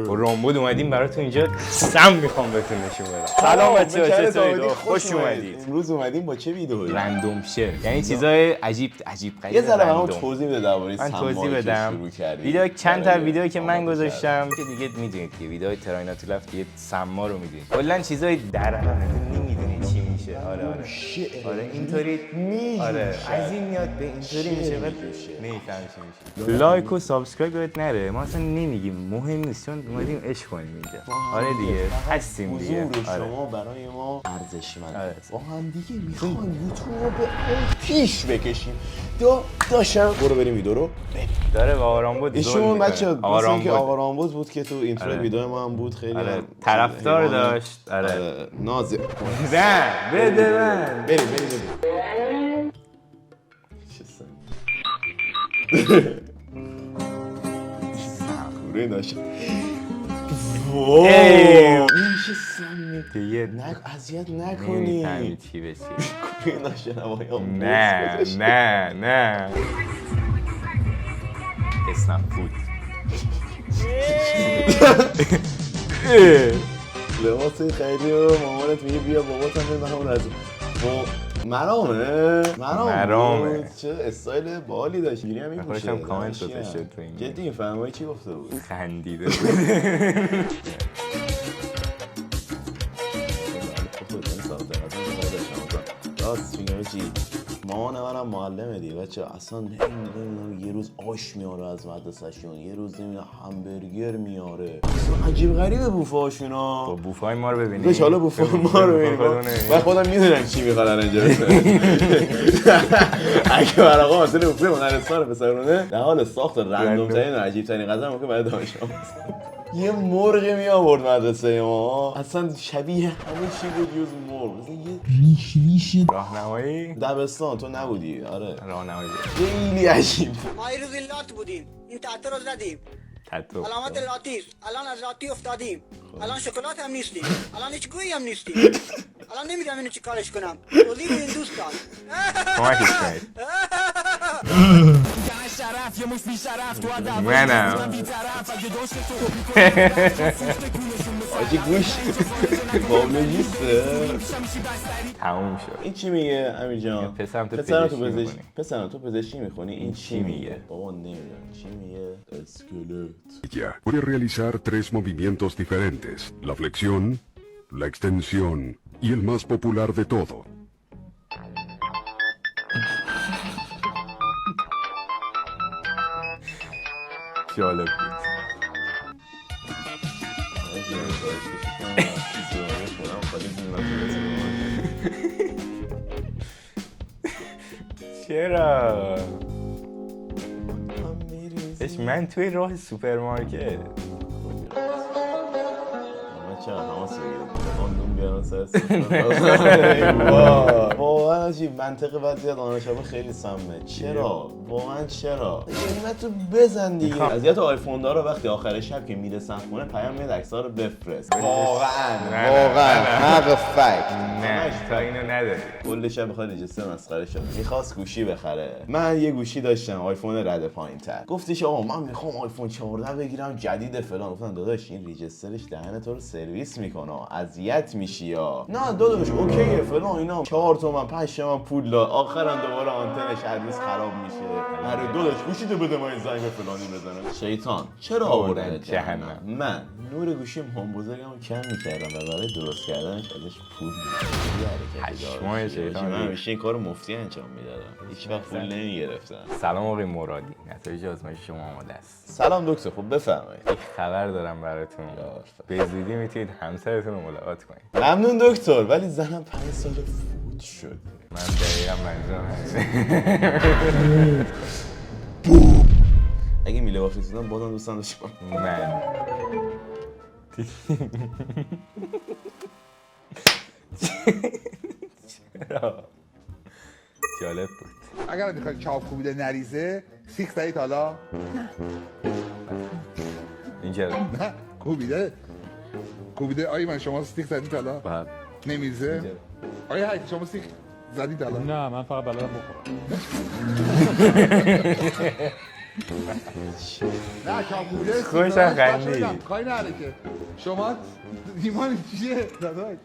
با رامبد اومدیم براتون اینجا سم میخوام بهتون نشون بدم. سلام بچه‌ها، چطورید؟ خوش اومدید. امروز اومدیم با چه ویدئویی؟ رندوم شیر، یعنی چیزای عجیب غریب. یه ذره برام توضیح بده درباره من توضیح سماعی که بدم. شروع کردی. ویدیو چند تا ویدیو که من گذاشتم که دیگه میدونید که ویدیوهای تراینات لفت که سما رو میدونید. کلا چیزای درنانه نمیدونید چی میشه. آره اینطوری آره از این میاد به اینطوری میشه بعد نمیفهمی چی میشه. لایک و سابسکرایب یادت نره. ما اصلا نمیگیم، مهم نیست، چون اومدیم عشق کنیم اینجا. آره دیگه هستیم دیگه. حضور شما برای ما ارزشمنده. با هم دیگه میخوایم یوتیوب رو به پیش بکشیم. داشتم برو بریم ویدیو رو بریم. داره با آرامبود ایشون بچه‌ها مثلا که آقا رامبد بود که تو اینترو ویدیو ما هم بود. خیلی طرفدار داشت. آره نازه نه بده من بریم خوره ناشه میشه سمی دیگه اذیت نکنی. نمی‌فهمی چی بشه. کوره ناشه نه اسنپ فود لباس خیلی و مامانت میگه بیا بابات هم به همون رزو مرامه چه استایل بالی داشت. گیری هم این بوشه خودشم کامنت گذاشته تو این جدی این فهمایی چی گفته بود؟ خندیده راست میگم چی؟ مامان منم معلمه دیگه بچه اصلا نمیدونم یه روز آش میاره از مدرسه‌شون، یه روز نمیدونم همبرگر میاره. اصلا عجیب غریبه بوفه‌هاشونا. با بوفای ما رو ببینید. بهش حالا بوفای ما رو ببینید. من خودم میدونم چی میخوادن اینجا. اگه برای مثلا بوفه هنرستان پسرونه در حال ساخت رندوم ترین و عجیب ترین غذا ممکن برای دانش آموز. یه مرغ می آورد مدرسه ما، اصلا شبیه همه چی بود جز مرغ. مثلا یه ریش راهنمایی دبستان تو نبودی؟ آره راهنمایی خیلی عجیب. ما یه روز لات بودیم، این تحت رو زدیم، علامت لاتیس، الان از لاتی افتادیم، الان شکلات هم نیستیم، الان هیچ گویی هم نیستیم، الان نمیدونم اینو چی کارش کنم. توضیح بدین دوستان. کمکش کنید. منم آجی گوش بابلوژیسته تموم شد. این چی میگه امیر جان؟ پسرم تو پزشکی میخونی؟ این چی میگه؟ بابا نمیدونم چی میگه. اسکلت. Ya puede realizar 3 movimientos diferentes: la flexión, la extensión y el más popular de todo. جالب بود. چرا؟ من توی راه سوپرمارکت چرا حماس بگیرم خاندون بیارن سر واقعا چی منطقه بعضی از دانشجوها خیلی سمه. چرا؟ واقعا چرا؟ قیمتو بزن دیگه. اذیت آیفون دارا وقتی آخر شب که میرسن خونه پیام میاد عکس‌ها رو بفرست. واقعا حق فک. نه تا اینو نداری. کل شب بخواد رجیستر مسخره شد. می‌خواست گوشی بخره. من یه گوشی داشتم آیفون رد پایین‌تر. گفتش آقا من می‌خوام آیفون 14 بگیرم جدید فلان. گفتم داداش این رجیسترش دهن تو رو سرویس میکنه، اذیت میشی یا نه داداش اوکیه فلان اینا 4 تومن 5 تومن پول داد آخرام دوباره آنتنش هرگز خراب میشه. آره داداش گوشی تو بده ما این زنگ فلانی بزنه. شیطان چرا آوردن جهنم؟ من نور گوشی مام بزرگمو کم میکردم و برای درست کردنش ازش پول می‌گرفتم. شیطان من همیشه این کارو مفتی انجام میدادم، هیچ وقت پول نمیگرفتم. سلام آقای مرادی، نتایج آزمایش شما آماده است. سلام دکتر، خب بفرمایید. یک خبر دارم براتون. به زودی میتونید همسرتون رو ملاقات کنید. ممنون دکتر، ولی زنم 5 سال فوت شد. من دقیقا منظورم اگه میله بافریزیدم بازم دوستان داشتم. من چرا؟ جالب بود. اگر میخوای چاپ کوبیده نریزه سیخ زدید حالا؟ اینجا نه کوبیده آیا من شما سیخ زدید حالا؟ بعد نمیریزه؟ آیا حیث شما سیخ زدید حالا؟ نه من فقط بلدم بخورم. نه چاپوده خوشم خندید. کاری نداره که شما ایمان چیه داداش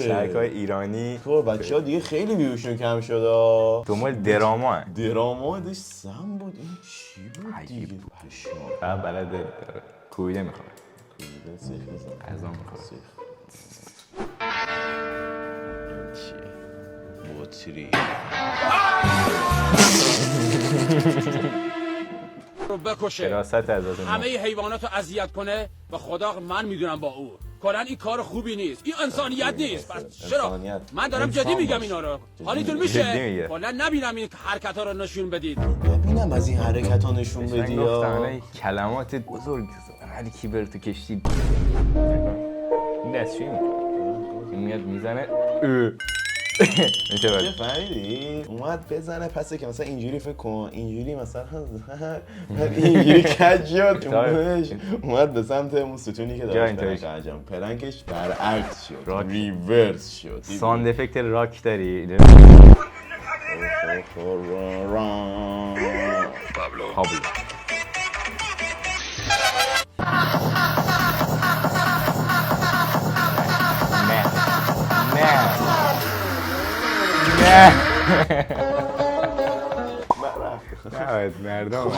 شرکای ایرانی تو بچه ها دیگه خیلی ویوشون کم شده. دنبال دراما هن. دراما داشت سم بود. این چی بود دیگه؟ پشمام. فقط بلده کویده میخواد. کویده سیخ بزن. غذا میخواد. چیه؟ بطری. رو بکشه فراست ازتون همه حیوانات رو اذیت کنه و خدا من میدونم با او کلا این کار خوبی نیست. این انسانیت نیست. پس چرا من دارم جدی میگم اینا رو. حالیتون میشه کلا نبینم این حرکت ها رو نشون بدید. ببینم از این حرکت ها نشون بدی یا کلمات بزرگ علی کیبر تو کشتی. این دستشوی میکنه این میاد میزنه چه فهمیدی؟ اومد بزنه پسه که مثلا اینجوری فکر کن اینجوری مثلا اینجوری کج شد اومد به سمت اون ستونی که داشت پلنکش برعکس شد ریورس شد. ساند افکت راک داری پابلو مردم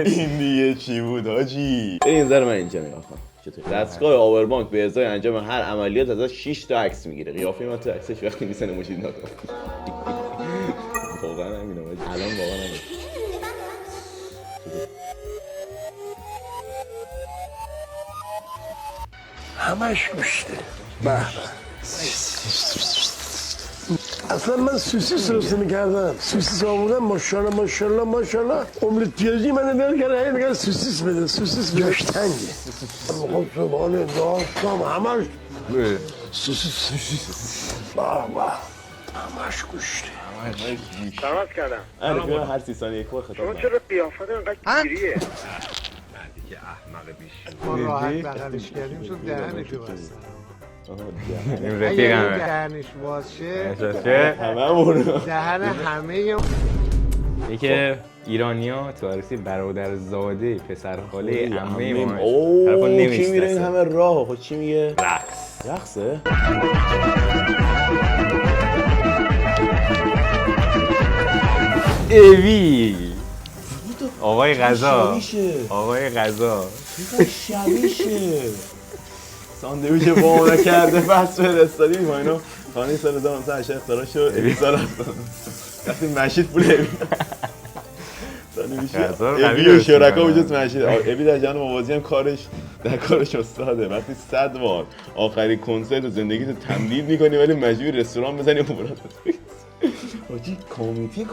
این دیگه چی بود حاجی؟ این نظر من اینجا نگاه کن. دستگاه آوربانک به ازای انجام هر عملیات ازش 6 تا عکس میگیره. قیافه من تو عکسش وقتی میسنه مشید نکن. واقعا همینه الان واقعا همینه. همش گوشته. اصلا من سوسیس روسته میکردم. سوسیس آوردم ماشاءالله املت پیازی من نمیاد کرده هی میگن سوسیس بده جاش تنگه. خب سبحانه داشتم همش سوسیس همش گوشته. سلامت کردم. آره هر 30 ثانیه یک بار خطاب. شما چرا قیافت اینقدر گیریه؟ ما راحت بغلش کردیم چون دهنشو بستن. این رفیقمه دهنش باز شه دهن همه یکی ایرانیا تو عروسی برادرزاده پسرخاله عمه ما کی میره این همه راه خب چی میگه؟ رقصه؟ اوی آقای غذا شبیشه ساندویچ با نکرده بس فرستادیم ما اینو خانه سال 1980 اختراع شد اوی سال وقتی مشید پول اوی ساندویچ اوی و شرکا وجود مشید اوی در جهان موازی هم کارش استاده. وقتی 100 بار آخرین کنسرت زندگیتو تمدید میکنی ولی مجبوری رستوران بزنی و مراد حاجی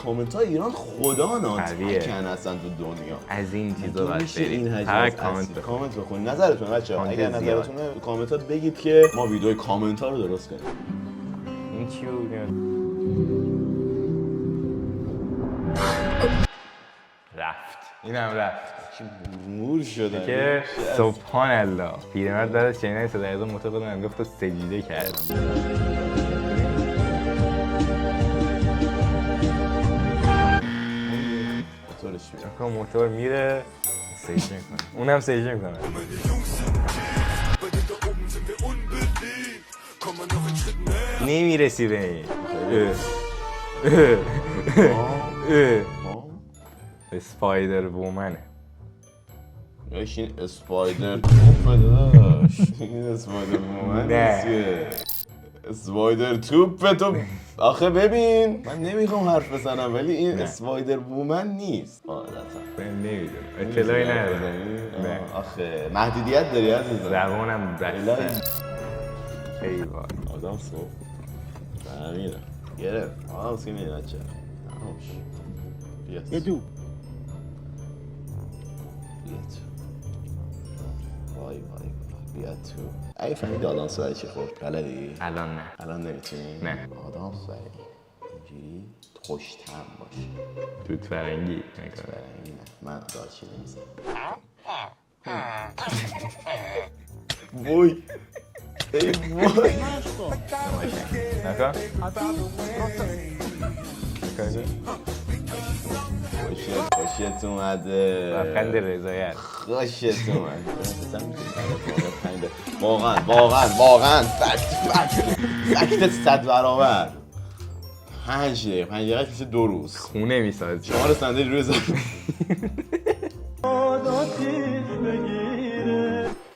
کامنت های ایران خدا ناتکن هستن تو دنیا. از این چیزا باید برید هر کامنت بخونید. نظرتون بچه‌ها اگر نظرتونه کامنتات بگید که ما ویدیوی کامنت ها رو درست کنیم. این چی بود؟ رفت اینم رفت مور شده که سبحان الله پیرمرد بعد از شنیدن صدای اذان معتقدم گفت تو سجده کردم. موتور میره سیجده میکنه اونم سیجده میکنه. نمیرسی به این اسپایدر وومنه. این اسپایدر توپه داشت. این اسپایدر وومن نیست که اسپایدر توپه تو. آخه ببین من نمیخوام حرف بزنم ولی این اسپایدر وومن نیست. من نمیدونم اطلاعی ندارم. آخه محدودیت داری عزیزم. زبانم بسته. ایوان آدم صبح فهمیدم گرفت آدم سکی میدونم چه یه دو وای بیا تو ای فهمیدی آدم صدای چی خورد؟ بلدی؟ الان نه. الان نمیتونی؟ نه. آدم صدای اینجوری خوشتم باشه. توت فرنگی نه من دارچینی میزنم. وای ای وای نکن میکنه. خوشت اومده. لبخند رضایت. خوشت اومده. واقعا فکت 100 برابر. 5 دقیقه میشه 2 روز. خونه میسازی. شما رو صندلی روی زمین.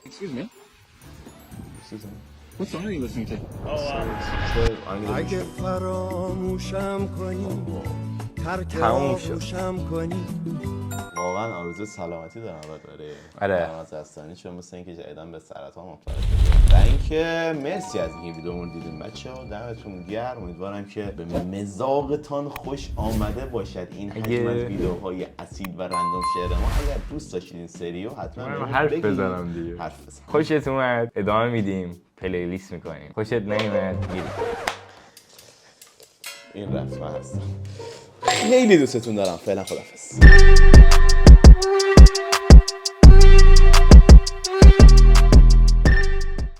Excuse me. What song are you listening to? اگه فراموشم کنی ترک آغوشم کنی. واقعا آرزو سلامتی دارم برای فرامز هستانی، چون مثل اینکه جدیدن به سرطان مبتلا شده. و اینکه مرسی از اینکه ویدیومون دیدین بچه‌ها، دمتون گرم. امیدوارم که به مزاقتان خوش آمده باشد این حجم از ویدیوهای اسید و رندوم شعر ما. اگر دوست داشتید این سریو حتما حرف بزنم دیگه. خوشت اومد ادامه میدیم، پلیلیست میکنیم. خوشت نیومد میریم. این رسم هستم. خیلی دوستتون دارم. فعلا خداحافظ.